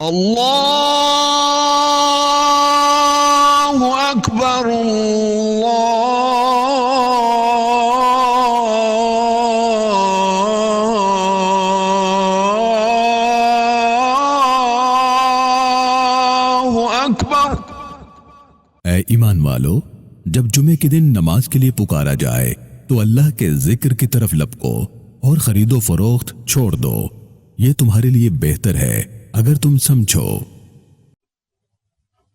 اللہ اکبر اللہ اکبر۔ اے ایمان والو، جب جمعے کے دن نماز کے لیے پکارا جائے تو اللہ کے ذکر کی طرف لپکو اور خرید و فروخت چھوڑ دو، یہ تمہارے لیے بہتر ہے اگر تم سمجھو۔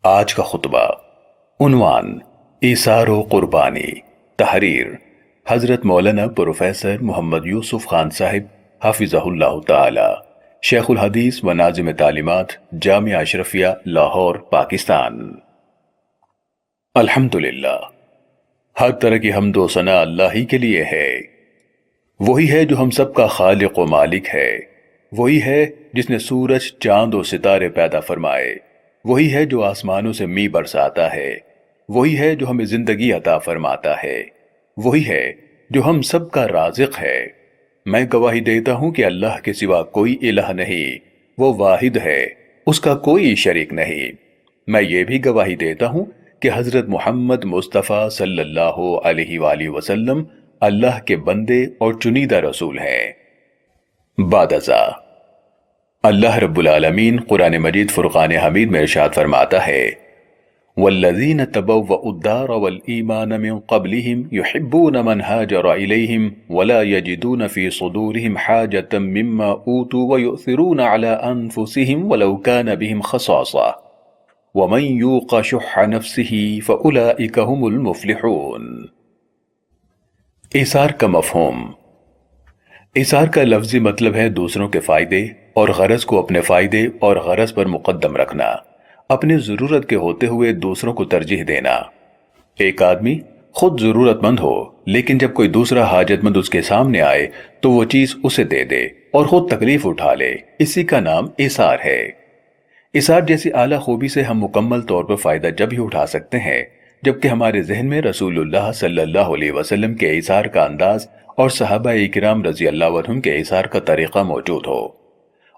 آج کا خطبہ عنوان ایثار و قربانی، تحریر حضرت مولانا پروفیسر محمد یوسف خان صاحب حافظہ اللہ تعالی، شیخ الحدیث و ناظم تعلیمات جامعہ اشرفیہ لاہور پاکستان۔ الحمدللہ، ہر طرح کی حمد و ثنا اللہ ہی کے لیے ہے۔ وہی ہے جو ہم سب کا خالق و مالک ہے، وہی ہے جس نے سورج، چاند و ستارے پیدا فرمائے، وہی ہے جو آسمانوں سے می برساتا ہے، وہی ہے جو ہمیں زندگی عطا فرماتا ہے، وہی ہے جو ہم سب کا رازق ہے۔ میں گواہی دیتا ہوں کہ اللہ کے سوا کوئی الہ نہیں، وہ واحد ہے، اس کا کوئی شریک نہیں۔ میں یہ بھی گواہی دیتا ہوں کہ حضرت محمد مصطفیٰ صلی اللہ علیہ وآلہ وسلم اللہ کے بندے اور چنیدہ رسول ہیں۔ بعد ازاں اللہ رب العالمین قرآن مجید فرقان حمید میں ارشاد فرماتا ہے، وَالَّذِينَ تَبَوَّؤُوا الدَّارَ وَالْإِيمَانَ مِن قَبْلِهِمْ يُحِبُّونَ مَنْ هَاجَرَ إِلَيْهِمْ وَلَا يَجِدُونَ فِي صُدُورِهِمْ حَاجَةً مِّمَّا أُوتُوا وَيُؤْثِرُونَ عَلَى أَنفُسِهِمْ وَلَوْ كَانَ بِهِمْ خَصَاصَةٌ وَمَن يُوقَ شُحَّ نَفْسِهِ فَأُولَئِكَ هُمُ الْمُفْلِحُونَ۔ ایثار کا مفہوم۔ ایثار کا لفظی مطلب ہے دوسروں کے فائدے اور غرض کو اپنے فائدے اور غرض پر مقدم رکھنا، اپنی ضرورت کے ہوتے ہوئے دوسروں کو ترجیح دینا۔ ایک آدمی خود ضرورت مند ہو لیکن جب کوئی دوسرا حاجت مند اس کے سامنے آئے تو وہ چیز اسے دے دے اور خود تکلیف اٹھا لے، اسی کا نام ایثار ہے۔ ایثار جیسی اعلیٰ خوبی سے ہم مکمل طور پر فائدہ جب ہی اٹھا سکتے ہیں جبکہ ہمارے ذہن میں رسول اللہ صلی اللہ علیہ وسلم کے ایثار کا انداز اور صحابہ اکرام رضی اللہ عنہم کے ایثار کا طریقہ موجود ہو،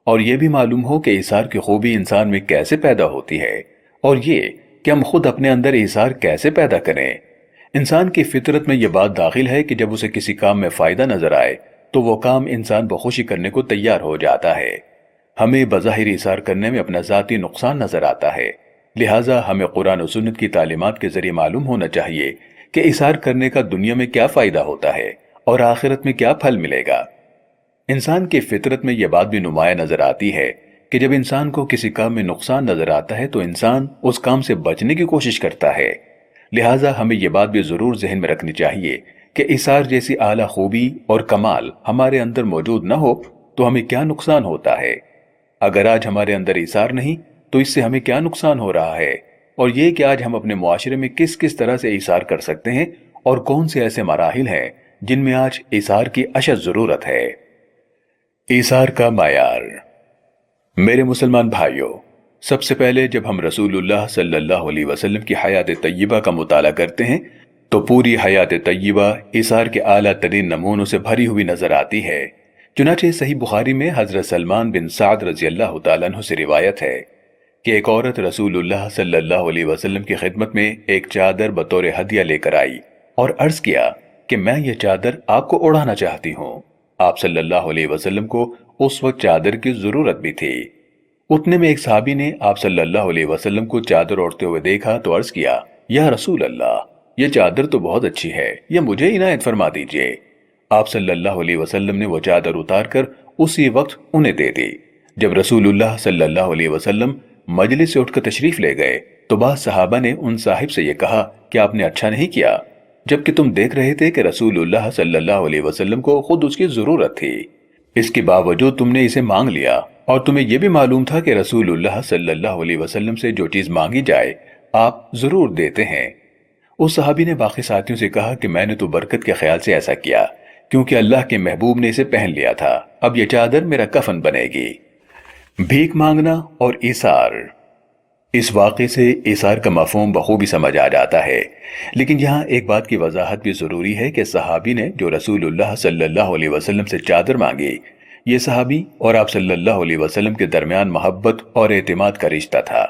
اور یہ بھی معلوم ہو کہ ایثار کی خوبی انسان میں کیسے پیدا ہوتی ہے، اور یہ کہ ہم خود اپنے اندر ایثار کیسے پیدا کریں۔ انسان کی فطرت میں یہ بات داخل ہے کہ جب اسے کسی کام میں فائدہ نظر آئے تو وہ کام انسان بخوشی کرنے کو تیار ہو جاتا ہے۔ ہمیں بظاہر ایثار کرنے میں اپنا ذاتی نقصان نظر آتا ہے، لہٰذا ہمیں قرآن و سنت کی تعلیمات کے ذریعے معلوم ہونا چاہیے کہ ایثار کرنے کا دنیا میں کیا فائدہ ہوتا ہے اور آخرت میں کیا پھل ملے گا۔ انسان کی فطرت میں یہ بات بھی نمایاں نظر آتی ہے کہ جب انسان کو کسی کام میں نقصان نظر آتا ہے تو انسان اس کام سے بچنے کی کوشش کرتا ہے، لہٰذا ہمیں یہ بات بھی ضرور ذہن میں رکھنی چاہیے کہ ایثار جیسی اعلیٰ خوبی اور کمال ہمارے اندر موجود نہ ہو تو ہمیں کیا نقصان ہوتا ہے۔ اگر آج ہمارے اندر ایثار نہیں تو اس سے ہمیں کیا نقصان ہو رہا ہے، اور یہ کہ آج ہم اپنے معاشرے میں کس کس طرح سے ایثار کر سکتے ہیں اور کون سے ایسے مراحل ہیں جن میں آج ایثار کی اشد ضرورت ہے۔ ایثار کا معیار۔ میرے مسلمان بھائیوں، سب سے پہلے جب ہم رسول اللہ صلی اللہ علیہ وسلم کی حیات طیبہ کا مطالعہ کرتے ہیں تو پوری حیات طیبہ ایثار کے اعلیٰ ترین نمونوں سے بھری ہوئی نظر آتی ہے۔ چنانچہ صحیح بخاری میں حضرت سلمان بن سعد رضی اللہ تعالیٰ عنہ سے روایت ہے کہ ایک عورت رسول اللہ صلی اللہ علیہ وسلم کی خدمت میں ایک چادر بطور ہدیہ لے کر آئی اور عرض کیا کہ میں یہ چادر آپ کو اڑانا چاہتی ہوں۔ آپ صلی اللہ علیہ وسلم کو اس وقت چادر کی ضرورت بھی تھی۔ اتنے میں ایک صحابی نے آپ صلی اللہ علیہ وسلم کو چادر اوڑھتے ہوئے دیکھا تو عرض کیا، یا رسول اللہ، یہ چادر تو بہت اچھی ہے، یہ مجھے عنایت فرما دیجئے۔ آپ صلی اللہ علیہ وسلم نے وہ چادر اتار کر اسی وقت انہیں دے دی۔ جب رسول اللہ صلی اللہ علیہ وسلم مجلس سے اٹھ کر تشریف لے گئے تو بعض صحابہ نے ان صاحب سے یہ کہا کہ آپ نے اچھا نہیں کیا، جبکہ تم دیکھ رہے تھے کہ رسول اللہ صلی اللہ علیہ وسلم کو خود اس کی ضرورت تھی، اس کے باوجود تم نے اسے مانگ لیا، اور تمہیں یہ بھی معلوم تھا کہ رسول اللہ صلی اللہ علیہ وسلم سے جو چیز مانگی جائے آپ ضرور دیتے ہیں۔ اس صحابی نے باقی ساتھیوں سے کہا کہ میں نے تو برکت کے خیال سے ایسا کیا کیونکہ اللہ کے محبوب نے اسے پہن لیا تھا، اب یہ چادر میرا کفن بنے گی۔ بھیک مانگنا اور ایثار۔ اس واقعے سے ایثار کا مفہوم بخوبی سمجھ آ جاتا ہے، لیکن یہاں ایک بات کی وضاحت بھی ضروری ہے کہ صحابی نے جو رسول اللہ صلی اللہ علیہ وسلم سے چادر مانگی، یہ صحابی اور آپ صلی اللہ علیہ وسلم کے درمیان محبت اور اعتماد کا رشتہ تھا،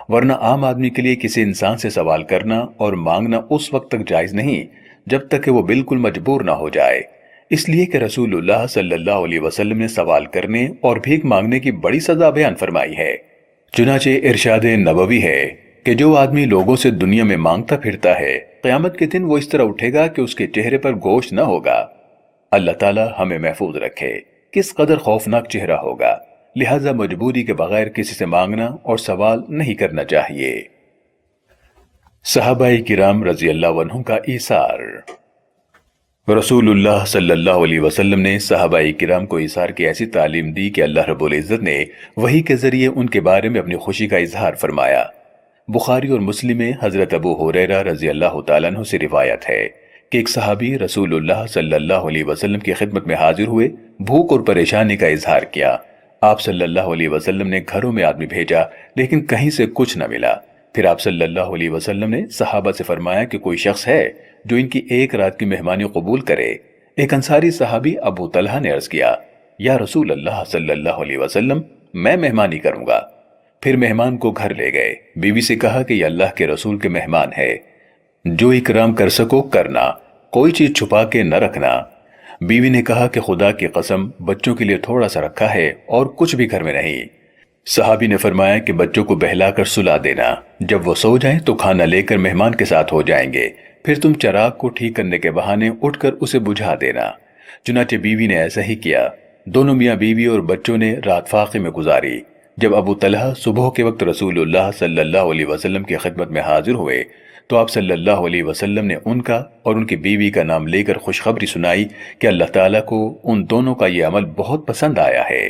ورنہ عام آدمی کے لیے کسی انسان سے سوال کرنا اور مانگنا اس وقت تک جائز نہیں جب تک کہ وہ بالکل مجبور نہ ہو جائے، اس لیے کہ رسول اللہ صلی اللہ علیہ وسلم نے سوال کرنے اور بھیک مانگنے کی بڑی سزا بیان فرمائی ہے۔ چنانچہ ارشاد نبوی ہے کہ جو آدمی لوگوں سے دنیا میں مانگتا پھرتا ہے، قیامت کے دن وہ اس طرح اٹھے گا کہ اس کے چہرے پر گوشت نہ ہوگا۔ اللہ تعالی ہمیں محفوظ رکھے، کس قدر خوفناک چہرہ ہوگا، لہذا مجبوری کے بغیر کسی سے مانگنا اور سوال نہیں کرنا چاہیے۔ صحابہ کرام رضی اللہ عنہم کا ایثار۔ رسول اللہ صلی اللہ علیہ وسلم نے صحابہ کرام کو ایثار کی ایسی تعلیم دی کہ اللہ رب العزت نے وحی کے ذریعے ان کے بارے میں اپنی خوشی کا اظہار فرمایا۔ بخاری اور مسلم میں حضرت ابو ہریرہ رضی اللہ تعالیٰ عنہ سے روایت ہے کہ ایک صحابی رسول اللہ صلی اللہ علیہ وسلم کی خدمت میں حاضر ہوئے، بھوک اور پریشانی کا اظہار کیا۔ آپ صلی اللہ علیہ وسلم نے گھروں میں آدمی بھیجا لیکن کہیں سے کچھ نہ ملا۔ پھر آپ صلی اللہ علیہ وسلم نے صحابہ سے فرمایا کہ کوئی شخص ہے جو ان کی ایک رات کی مہمانی قبول کرے۔ ایک انصاری صحابی ابو طلحہ نے عرض کیا، یا رسول اللہ صلی اللہ علیہ وسلم، میں مہمانی کروں گا۔ پھر مہمان کو گھر لے گئے، بیوی سے کہا کہ یہ اللہ کے رسول کے مہمان ہے، جو اکرام کر سکو کرنا، کوئی چیز چھپا کے نہ رکھنا۔ بیوی نے کہا کہ خدا کی قسم، بچوں کے لیے تھوڑا سا رکھا ہے اور کچھ بھی گھر میں نہیں۔ صحابی نے فرمایا کہ بچوں کو بہلا کر سلا دینا، جب وہ سو جائیں تو کھانا لے کر مہمان کے ساتھ ہو جائیں گے، پھر تم چراغ کو ٹھیک کرنے کے بہانے اٹھ کر اسے بجھا دینا۔ چنانچہ بیوی نے ایسا ہی کیا۔ دونوں میاں بیوی اور بچوں نے رات فاقے میں گزاری۔ جب ابو طلحہ صبح کے وقت رسول اللہ صلی اللہ علیہ وسلم کی خدمت میں حاضر ہوئے تو آپ صلی اللہ علیہ وسلم نے ان کا اور ان کی بیوی کا نام لے کر خوشخبری سنائی کہ اللہ تعالیٰ کو ان دونوں کا یہ عمل بہت پسند آیا ہے۔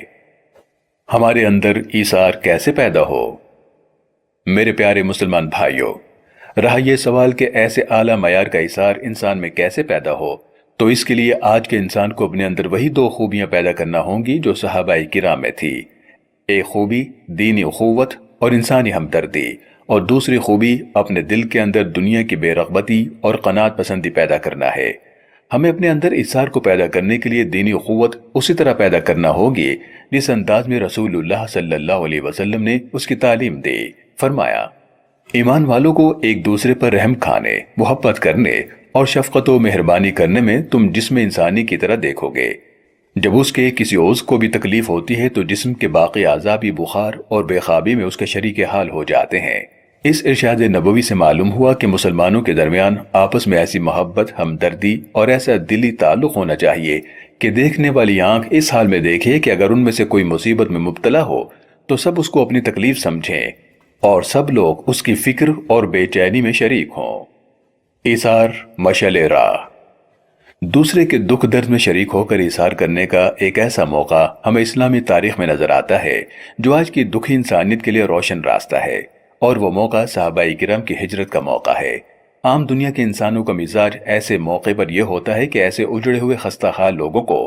ہمارے اندر ایثار کیسے پیدا ہو؟ میرے پیارے مسلمان بھائیوں، رہا یہ سوال کہ ایسے اعلیٰ معیار کا ایثار انسان میں کیسے پیدا ہو، تو اس کے لیے آج کے انسان کو اپنے اندر وہی دو خوبیاں پیدا کرنا ہوں گی جو صحابہ کرام میں تھی۔ ایک خوبی دینی اخوت اور انسانی ہمدردی، اور دوسری خوبی اپنے دل کے اندر دنیا کی بے رغبتی اور قناعت پسندی پیدا کرنا ہے۔ ہمیں اپنے اندر ایثار کو پیدا کرنے کے لیے دینی اخوت اسی طرح پیدا کرنا ہوگی جس انداز میں رسول اللہ صلی اللہ علیہ وسلم نے اس کی تعلیم دی۔ فرمایا، ایمان والوں کو ایک دوسرے پر رحم کھانے، محبت کرنے اور شفقت و مہربانی کرنے میں تم جسم انسانی کی طرح دیکھو گے۔ جب اس کے کسی عضو کو بھی تکلیف ہوتی ہے تو جسم کے باقی اعضاء بھی بخار اور بے خوابی میں اس کے شریک حال ہو جاتے ہیں۔ اس ارشاد نبوی سے معلوم ہوا کہ مسلمانوں کے درمیان آپس میں ایسی محبت، ہمدردی اور ایسا دلی تعلق ہونا چاہیے کہ دیکھنے والی آنکھ اس حال میں دیکھے کہ اگر ان میں سے کوئی مصیبت میں مبتلا ہو تو سب اس کو اپنی تکلیف سمجھیں اور سب لوگ اس کی فکر اور بے چینی میں شریک ہوں۔ ایثار مشعل راہ۔ دوسرے کے دکھ درد میں شریک ہو کر ایثار کرنے کا ایک ایسا موقع ہمیں اسلامی تاریخ میں نظر آتا ہے جو آج کی دکھی انسانیت کے لیے روشن راستہ ہے، اور وہ موقع صحابہ کرام کی ہجرت کا موقع ہے۔ عام دنیا کے انسانوں کا مزاج ایسے موقع پر یہ ہوتا ہے کہ ایسے اجڑے ہوئے خستہ حال لوگوں کو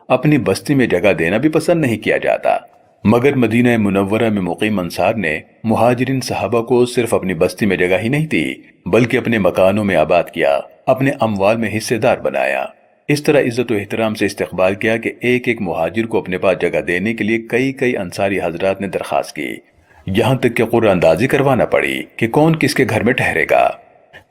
اپنی بستی میں جگہ دینا بھی پسند نہیں کیا جاتا، مگر مدینہ منورہ میں مقیم انصار نے مہاجرین صحابہ کو صرف اپنی بستی میں جگہ ہی نہیں دی بلکہ اپنے مکانوں میں آباد کیا، اپنے اموال میں حصے دار بنایا۔ اس طرح عزت و احترام سے استقبال کیا کہ ایک ایک مہاجر کو اپنے پاس جگہ دینے کے لیے کئی انصاری حضرات نے درخواست کی، یہاں تک کہ قرعہ اندازی کروانا پڑی کہ کون کس کے گھر میں ٹھہرے گا۔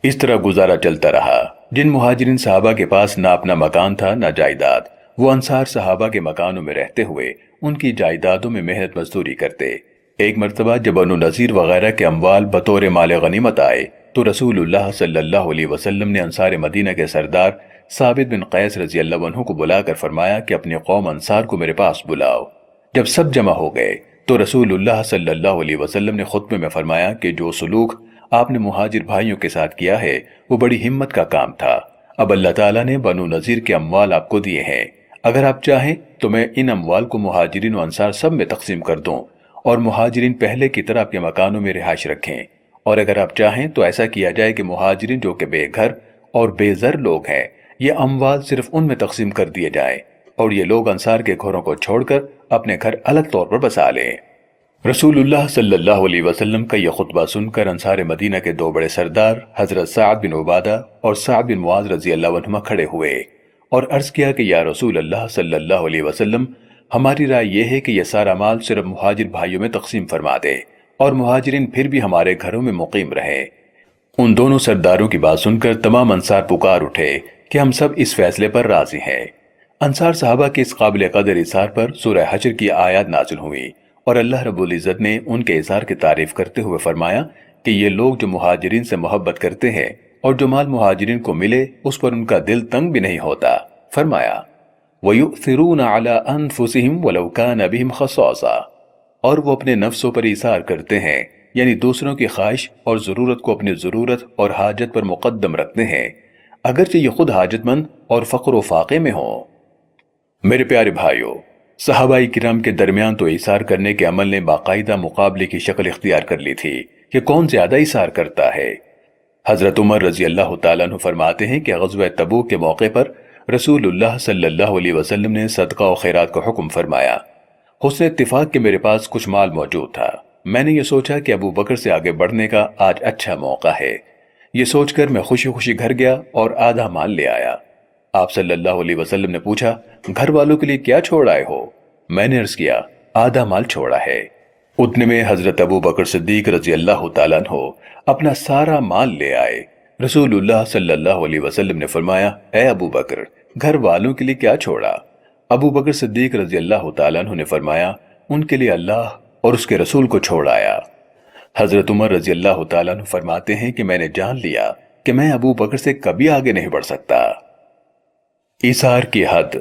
اس طرح گزارا چلتا رہا۔ جن مہاجرین صحابہ کے پاس نہ اپنا مکان تھا نہ جائیداد، وہ انصار صحابہ کے مکانوں میں رہتے ہوئے ان کی جائیدادوں میں محنت مزدوری کرتے۔ ایک مرتبہ جب بنو نذیر وغیرہ کے اموال بطور مال غنیمت آئے تو رسول اللہ صلی اللہ علیہ وسلم نے انصار مدینہ کے سردار ثابت بن قیس رضی اللہ عنہ کو بلا کر فرمایا کہ اپنی قوم انصار کو میرے پاس بلاؤ۔ جب سب جمع ہو گئے تو رسول اللہ صلی اللہ علیہ وسلم نے خطبے میں فرمایا کہ جو سلوک آپ نے مہاجر بھائیوں کے ساتھ کیا ہے وہ بڑی ہمت کا کام تھا۔ اب اللہ تعالیٰ نے بنو نذیر کے اموال آپ کو دیے ہیں، اگر آپ چاہیں تو میں ان اموال کو مہاجرین و انصار سب میں تقسیم کر دوں اور مہاجرین پہلے کی طرح اپنے مکانوں میں رہائش رکھیں، اور اگر آپ چاہیں تو ایسا کیا جائے کہ مہاجرین جو کہ بے گھر اور بے زر لوگ ہیں یہ اموال صرف ان میں تقسیم کر دیے جائیں اور یہ لوگ انصار کے گھروں کو چھوڑ کر اپنے گھر الگ طور پر بسا لیں۔ رسول اللہ صلی اللہ علیہ وسلم کا یہ خطبہ سن کر انصار مدینہ کے دو بڑے سردار حضرت سعد بن عبادہ اور سعد بن معاذ رضی اللہ عنہما کھڑے ہوئے اور عرض کیا کہ یا رسول اللہ صلی اللہ علیہ وسلم، ہماری رائے یہ ہے کہ یہ سارا مال صرف مہاجر بھائیوں میں تقسیم فرما دے اور مہاجرین پھر بھی ہمارے گھروں میں مقیم رہے۔ ان دونوں سرداروں کی بات سن کر تمام انصار پکار اٹھے کہ ہم سب اس فیصلے پر راضی ہیں۔ انصار صحابہ کے اس قابل قدر اظہار پر سورہ حشر کی آیات نازل ہوئی اور اللہ رب العزت نے ان کے اظہار کی تعریف کرتے ہوئے فرمایا کہ یہ لوگ جو مہاجرین سے محبت کرتے ہیں اور جو مال مہاجرین کو ملے اس پر ان کا دل تنگ بھی نہیں ہوتا۔ فرمایا وَيُؤْثِرُونَ عَلَىٰ أَنفُسِهِمْ وَلَوْ كَانَ بِهِمْ خَصَاصَةٌ، اور وہ اپنے نفسوں پر ایثار کرتے ہیں، یعنی دوسروں کی خواہش اور ضرورت کو اپنی ضرورت اور حاجت پر مقدم رکھتے ہیں، اگرچہ یہ خود حاجت مند اور فقر و فاقے میں ہوں۔ میرے پیارے بھائیوں، صحابہ کرام کے درمیان تو ایثار کرنے کے عمل نے باقاعدہ مقابلے کی شکل اختیار کر لی تھی کہ کون زیادہ ایثار کرتا ہے۔ حضرت عمر رضی اللہ تعالیٰ عنہ فرماتے ہیں کہ غزوہ تبوک کے موقع پر رسول اللہ صلی اللہ علیہ وسلم نے صدقہ و خیرات کا حکم فرمایا۔ حسن اتفاق کے میرے پاس کچھ مال موجود تھا، میں نے یہ سوچا کہ ابو بکر سے آگے بڑھنے کا آج اچھا موقع ہے۔ یہ سوچ کر میں خوشی خوشی گھر گیا اور آدھا مال لے آیا۔ آپ صلی اللہ علیہ وسلم نے پوچھا گھر والوں کے لیے کیا چھوڑ آئے ہو؟ میں نے عرض کیا آدھا مال چھوڑا ہے۔ اتنے میں حضرت ابو بکر صدیق رضی اللہ تعالیٰ عنہ اپنا سارا مال لے آئے۔ رسول اللہ صلی اللہ علیہ وسلم نے فرمایا اے ابو بکر گھر والوں کے لیے کیا چھوڑا؟ ابو بکر صدیق رضی اللہ تعالیٰ عنہ نے فرمایا ان کے لیے اللہ اور اس کے رسول کو چھوڑ آیا۔ حضرت عمر رضی اللہ تعالیٰ عنہ فرماتے ہیں کہ میں نے جان لیا کہ میں ابو بکر سے کبھی آگے نہیں بڑھ سکتا۔ ایثار کی حد۔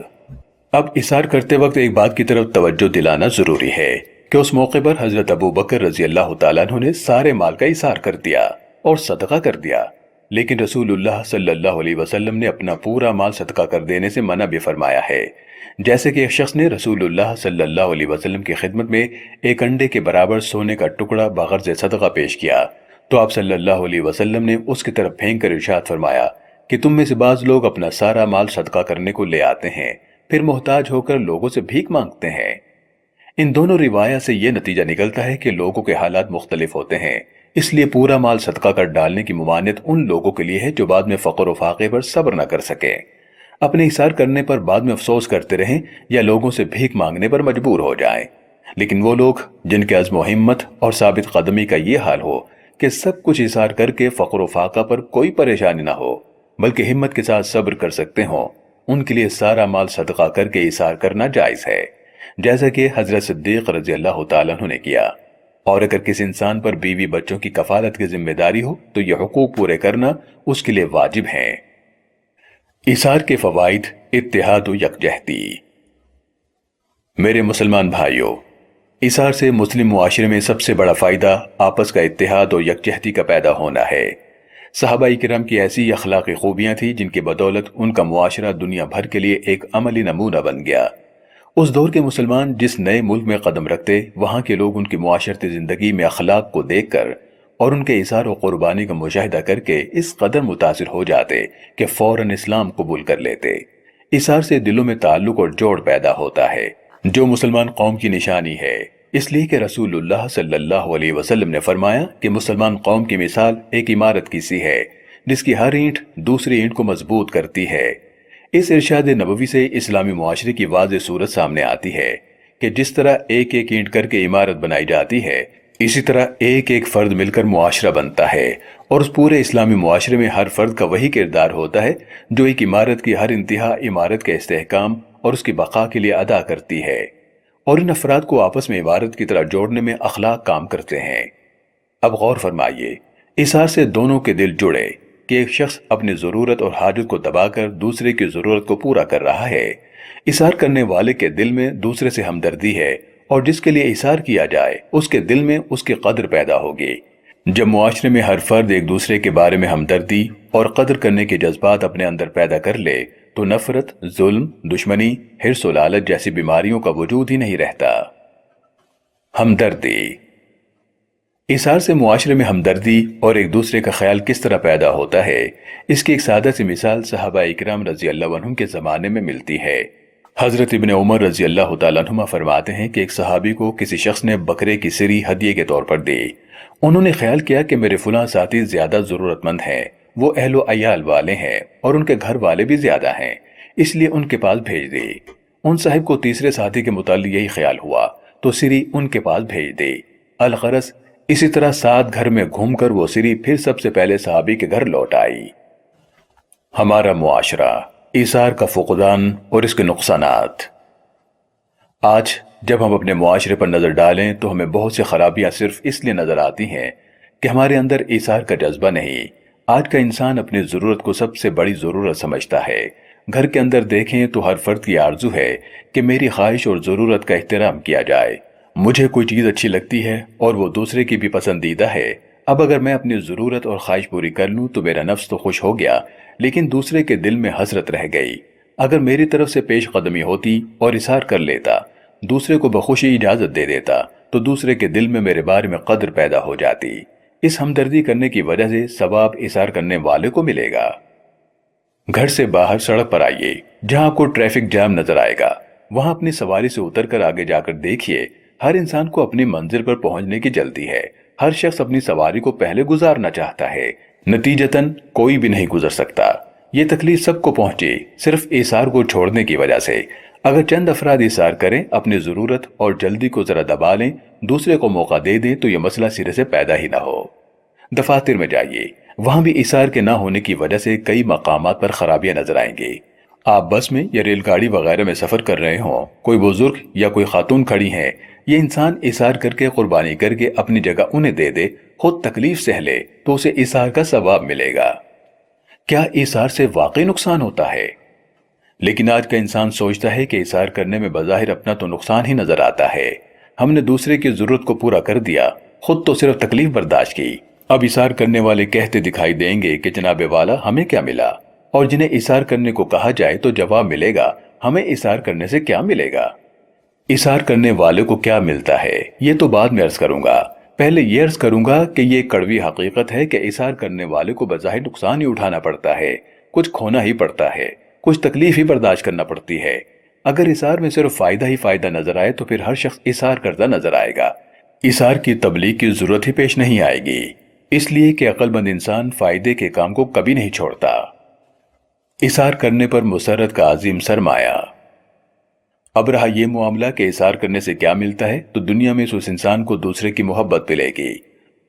اب ایثار کرتے وقت ایک بات کی طرف توجہ دلانا ضروری ہے کہ اس موقع پر حضرت ابو بکر رضی اللہ تعالیٰ عنہ نے سارے مال کا ایثار کر دیا اور صدقہ کر دیا، لیکن رسول اللہ صلی اللہ علیہ وسلم نے اپنا پورا مال صدقہ کر دینے سے منع بھی فرمایا ہے۔ جیسے کہ ایک شخص نے رسول اللہ صلی اللہ علیہ وسلم کی خدمت میں ایک انڈے کے برابر سونے کا ٹکڑا بغرض صدقہ پیش کیا تو آپ صلی اللہ علیہ وسلم نے اس کی طرف پھینک کر ارشاد فرمایا کہ تم میں سے بعض لوگ اپنا سارا مال صدقہ کرنے کو لے آتے ہیں پھر محتاج ہو کر لوگوں سے بھیک مانگتے ہیں۔ ان دونوں روایات سے یہ نتیجہ نکلتا ہے کہ لوگوں کے حالات مختلف ہوتے ہیں، اس لیے پورا مال صدقہ کر ڈالنے کی ممانعت ان لوگوں کے لیے ہے جو بعد میں فقر و فاقے پر صبر نہ کر سکیں، اپنے ایثار کرنے پر بعد میں افسوس کرتے رہیں یا لوگوں سے بھیک مانگنے پر مجبور ہو جائیں۔ لیکن وہ لوگ جن کے عزم و ہمت اور ثابت قدمی کا یہ حال ہو کہ سب کچھ ایثار کر کے فقر و فاقہ پر کوئی پریشانی نہ ہو بلکہ ہمت کے ساتھ صبر کر سکتے ہوں، ان کے لیے سارا مال صدقہ کر کے ایثار کرنا جائز ہے، جیسا کہ حضرت صدیق رضی اللہ تعالیٰ عنہ نے کیا۔ اور اگر کسی انسان پر بیوی بچوں کی کفالت کی ذمہ داری ہو تو یہ حقوق پورے کرنا اس کے لیے واجب ہیں۔ ایثار کے فوائد، اتحاد و یکجہتی۔ میرے مسلمان بھائیوں، ایثار سے مسلم معاشرے میں سب سے بڑا فائدہ آپس کا اتحاد اور یکجہتی کا پیدا ہونا ہے۔ صحابہ کرام کی ایسی اخلاقی خوبیاں تھیں جن کی بدولت ان کا معاشرہ دنیا بھر کے لیے ایک عملی نمونہ بن گیا۔ اس دور کے مسلمان جس نئے ملک میں قدم رکھتے وہاں کے لوگ ان کی معاشرتی زندگی میں اخلاق کو دیکھ کر اور ان کے ایثار و قربانی کا مشاہدہ کر کے اس قدر متاثر ہو جاتے کہ فوراً اسلام قبول کر لیتے۔ ایثار سے دلوں میں تعلق اور جوڑ پیدا ہوتا ہے جو مسلمان قوم کی نشانی ہے، اس لیے کہ رسول اللہ صلی اللہ علیہ وسلم نے فرمایا کہ مسلمان قوم کی مثال ایک عمارت کی سی ہے جس کی ہر اینٹ دوسری اینٹ کو مضبوط کرتی ہے۔ اس ارشاد نبوی سے اسلامی معاشرے کی واضح صورت سامنے آتی ہے کہ جس طرح ایک ایک اینٹ کر کے عمارت بنائی جاتی ہے، اسی طرح ایک ایک فرد مل کر معاشرہ بنتا ہے، اور اس پورے اسلامی معاشرے میں ہر فرد کا وہی کردار ہوتا ہے جو ایک عمارت کی ہر انتہا عمارت کے استحکام اور اس کی بقا کے لیے ادا کرتی ہے، اور ان افراد کو آپس میں عمارت کی طرح جوڑنے میں اخلاق کام کرتے ہیں۔ اب غور فرمائیے، ایثار سے دونوں کے دل جڑے کہ ایک شخص اپنی ضرورت اور حاجت کو دبا کر دوسرے کی ضرورت کو پورا کر رہا ہے۔ ایثار کرنے والے کے دل میں دوسرے سے ہمدردی ہے اور جس کے لیے ایثار کیا جائے اس کے دل میں اس کی قدر پیدا ہوگی۔ جب معاشرے میں ہر فرد ایک دوسرے کے بارے میں ہمدردی اور قدر کرنے کے جذبات اپنے اندر پیدا کر لے تو نفرت، ظلم، دشمنی، حرص و لالچ جیسی بیماریوں کا وجود ہی نہیں رہتا۔ ہمدردی۔ ایثار سے معاشرے میں ہمدردی اور ایک دوسرے کا خیال کس طرح پیدا ہوتا ہے، اس کی ایک سادہ سی مثال صحابہ اکرام رضی اللہ عنہم کے زمانے میں ملتی ہے۔ حضرت ابن عمر رضی اللہ تعالیٰ عنہما فرماتے ہیں کہ ایک صحابی کو کسی شخص نے بکرے کی سری ہدیے کے طور پر دی۔ انہوں نے خیال کیا کہ میرے فلاں ساتھی زیادہ ضرورت مند ہیں، وہ اہل و عیال والے ہیں اور ان کے گھر والے بھی زیادہ ہیں، اس لیے ان کے پاس بھیج دی۔ ان صاحب کو تیسرے ساتھی کے متعلق یہی خیال ہوا تو سری ان کے پاس بھیج دی۔ الغرض اسی طرح 7 گھر میں گھوم کر وہ سری پھر سب سے پہلے صحابی کے گھر لوٹ آئی۔ ہمارا معاشرہ، ایثار کا فقدان اور اس کے نقصانات۔ آج جب ہم اپنے معاشرے پر نظر ڈالیں تو ہمیں بہت سی خرابیاں صرف اس لیے نظر آتی ہیں کہ ہمارے اندر ایثار کا جذبہ نہیں۔ آج کا انسان اپنی ضرورت کو سب سے بڑی ضرورت سمجھتا ہے۔ گھر کے اندر دیکھیں تو ہر فرد کی آرزو ہے کہ میری خواہش اور ضرورت کا احترام کیا جائے۔ مجھے کوئی چیز اچھی لگتی ہے اور وہ دوسرے کی بھی پسندیدہ ہے، اب اگر میں اپنی ضرورت اور خواہش پوری کر لوں تو میرا نفس تو خوش ہو گیا، لیکن دوسرے کے دل میں حسرت رہ گئی۔ اگر میری طرف سے پیش قدمی ہوتی اور اظہار کر لیتا، دوسرے کو بخوشی اجازت دے دیتا تو دوسرے کے دل میں میرے بارے میں قدر پیدا ہو جاتی۔ اس ہمدردی کرنے کی وجہ سے ثواب اظہار کرنے والے کو ملے گا۔ گھر سے باہر سڑک پر آئیے، جہاں آپ کو ٹریفک جام نظر آئے گا، وہاں اپنی سواری سے اتر کر آگے جا کر دیکھیے۔ ہر انسان کو اپنی منزل پر پہنچنے کی جلدی ہے، ہر شخص اپنی سواری کو پہلے گزارنا چاہتا ہے، نتیجتاً کوئی بھی نہیں گزر سکتا۔ یہ تکلیف سب کو پہنچی صرف ایثار کو چھوڑنے کی وجہ سے۔ اگر چند افراد ایثار کریں، اپنی ضرورت اور جلدی کو ذرا دبا لیں، دوسرے کو موقع دے دیں تو یہ مسئلہ سرے سے پیدا ہی نہ ہو۔ دفاتر میں جائیے، وہاں بھی ایثار کے نہ ہونے کی وجہ سے کئی مقامات پر خرابیاں نظر آئیں گی۔ آپ بس میں یا ریل گاڑی وغیرہ میں سفر کر رہے ہوں، کوئی بزرگ یا کوئی خاتون کھڑی ہیں، یہ انسان ایثار کر کے قربانی کر کے اپنی جگہ انہیں دے دے، خود تکلیف سہ لے تو اسے ایثار کا ثواب ملے گا۔ کیا ایثار سے واقعی نقصان ہوتا ہے؟ لیکن آج کا انسان سوچتا ہے کہ ایثار کرنے میں بظاہر اپنا تو نقصان ہی نظر آتا ہے۔ ہم نے دوسرے کی ضرورت کو پورا کر دیا، خود تو صرف تکلیف برداشت کی۔ اب ایثار کرنے والے کہتے دکھائی دیں گے کہ جناب والا ہمیں کیا ملا، اور جنہیں ایثار کرنے کو کہا جائے تو جواب ملے گا ہمیں ایثار کرنے سے کیا ملے گا۔ ایثار کرنے والے کو کیا ملتا ہے یہ تو بعد میں عرض کروں گا، پہلے یہ عرض کروں گا کہ یہ کڑوی حقیقت ہے کہ ایثار کرنے والے کو بظاہر نقصان ہی اٹھانا پڑتا ہے، کچھ کھونا ہی پڑتا ہے، کچھ تکلیف ہی برداشت کرنا پڑتی ہے۔ اگر ایثار میں صرف فائدہ ہی فائدہ نظر آئے تو پھر ہر شخص ایثار کرتا نظر آئے گا، ایثار کی تبلیغ کی ضرورت ہی پیش نہیں آئے گی، اس لیے کہ عقل مند انسان فائدے کے کام کو کبھی نہیں چھوڑتا۔ ایثار کرنے پر مسرت کا عظیم سرمایہ۔ اب رہا یہ معاملہ کہ ایثار کرنے سے کیا ملتا ہے، تو دنیا میں اس انسان کو دوسرے کی محبت ملے گی،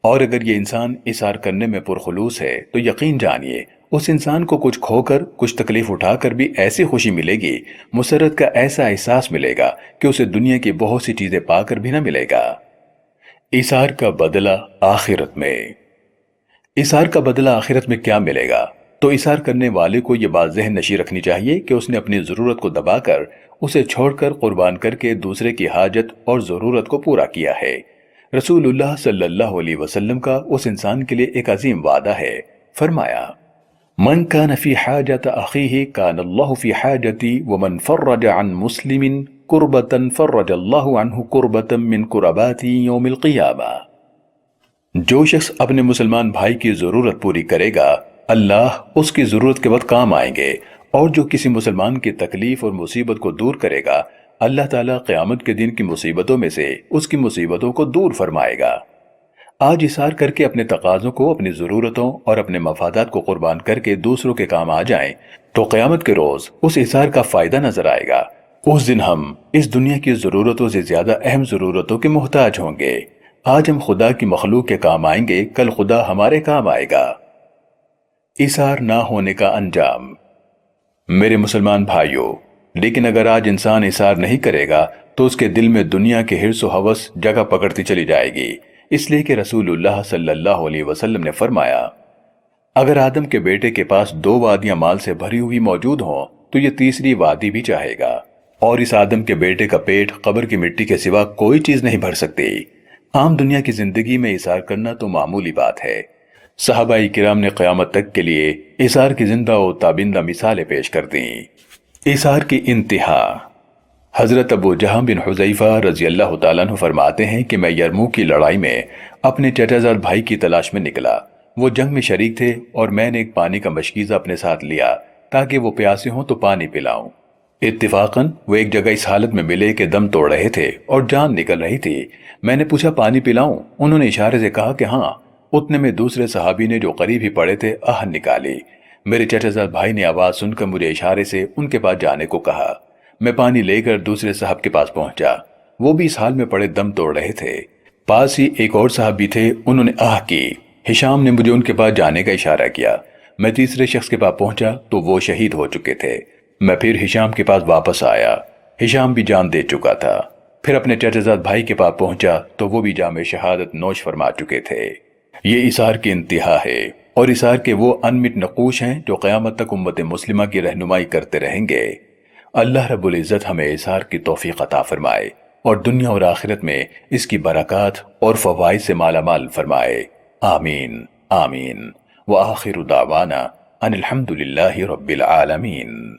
اور اگر یہ انسان ایثار کرنے میں پرخلوص ہے تو یقین جانیے اس انسان کو کچھ کھو کر، کچھ تکلیف اٹھا کر بھی ایسی خوشی ملے گی، مسرت کا ایسا احساس ملے گا کہ اسے دنیا کی بہت سی چیزیں پا کر بھی نہ ملے گا۔ ایثار کا بدلہ آخرت میں۔ ایثار کا بدلہ آخرت میں کیا ملے گا؟ تو ایثار کرنے والے کو یہ بات ذہن نشی رکھنی چاہیے کہ اس نے اپنی ضرورت کو دبا کر، اسے چھوڑ کر، قربان کر کے دوسرے کی حاجت اور ضرورت کو پورا کیا ہے۔ رسول اللہ صلی اللہ علیہ وسلم کا اس انسان کے لیے ایک عظیم وعدہ ہے، فرمایا من کان فی حاجت اخیہ کان اللہ فی حاجتی ومن فرج عن مسلم کربتا فرج اللہ عنہ کربتا من کربات یوم القیامہ۔ جو شخص اپنے مسلمان بھائی کی ضرورت پوری کرے گا، اللہ اس کی ضرورت کے وقت کام آئیں گے، اور جو کسی مسلمان کی تکلیف اور مصیبت کو دور کرے گا، اللہ تعالیٰ قیامت کے دن کی مصیبتوں میں سے اس کی مصیبتوں کو دور فرمائے گا۔ آج ایثار کر کے اپنے تقاضوں کو، اپنی ضرورتوں اور اپنے مفادات کو قربان کر کے دوسروں کے کام آ جائیں تو قیامت کے روز اس ایثار کا فائدہ نظر آئے گا۔ اس دن ہم اس دنیا کی ضرورتوں سے زیادہ اہم ضرورتوں کے محتاج ہوں گے۔ آج ہم خدا کی مخلوق کے کام آئیں گے، کل خدا ہمارے کام آئے گا۔ ایثار نہ ہونے کا انجام۔ میرے مسلمان بھائیوں، لیکن اگر آج انسان ایثار نہیں کرے گا تو اس کے دل میں دنیا کے حرص و ہوس جگہ پکڑتی چلی جائے گی، اس لیے کہ رسول اللہ صلی اللہ علیہ وسلم نے فرمایا اگر آدم کے بیٹے کے پاس 2 وادیاں مال سے بھری ہوئی موجود ہوں تو یہ تیسری وادی بھی چاہے گا، اور اس آدم کے بیٹے کا پیٹ قبر کی مٹی کے سوا کوئی چیز نہیں بھر سکتی۔ عام دنیا کی زندگی میں ایثار کرنا تو معمولی بات ہے۔ صحابہ کرام نے قیامت تک کے لیے ایثار کی زندہ و تابندہ مثالیں پیش کر دیں۔ ایثار کی انتہا۔ حضرت ابو جہم بن حذیفہ رضی اللہ تعالیٰ عنہ فرماتے ہیں کہ میں یرموک کی لڑائی میں اپنے چچا زاد بھائی کی تلاش میں نکلا۔ وہ جنگ میں شریک تھے اور میں نے ایک پانی کا مشکیزہ اپنے ساتھ لیا تاکہ وہ پیاسے ہوں تو پانی پلاؤں۔ اتفاقاً وہ ایک جگہ اس حالت میں ملے کہ دم توڑ رہے تھے اور جان نکل رہی تھی۔ میں نے پوچھا پانی پلاؤں؟ انہوں نے اشارے سے کہا کہ ہاں۔ اتنے میں دوسرے صحابی نے جو قریب ہی پڑے تھے آہن نکالی۔ میرے چچا زاد بھائی نے آواز سن کر مجھے اشارے سے ان کے پاس جانے کو کہا۔ میں پانی لے کر دوسرے صاحب کے پاس پہنچا، وہ بھی اس حال میں پڑے دم توڑ رہے تھے۔ پاس ہی ایک اور صاحب بھی تھے، انہوں نے آہ کی۔ ہشام نے مجھے ان کے پاس جانے کا اشارہ کیا۔ میں تیسرے شخص کے پاس پہنچا تو وہ شہید ہو چکے تھے۔ میں پھر ہشام کے پاس واپس آیا، ہشام بھی جان دے چکا تھا۔ پھر اپنے چچا زاد بھائی کے پاس پہنچا تو وہ بھی جام شہادت نوش فرما چکے تھے۔ یہ اثار کی انتہا ہے، اور اثار کے وہ انمٹ نقوش ہیں جو قیامت تک امت مسلمہ کی رہنمائی کرتے رہیں گے۔ اللہ رب العزت ہمیں اثار کی توفیق عطا فرمائے اور دنیا اور آخرت میں اس کی برکات اور فوائد سے مالا مال فرمائے، آمین آمین۔ وآخر دعوانا ان الحمد للہ رب العالمین۔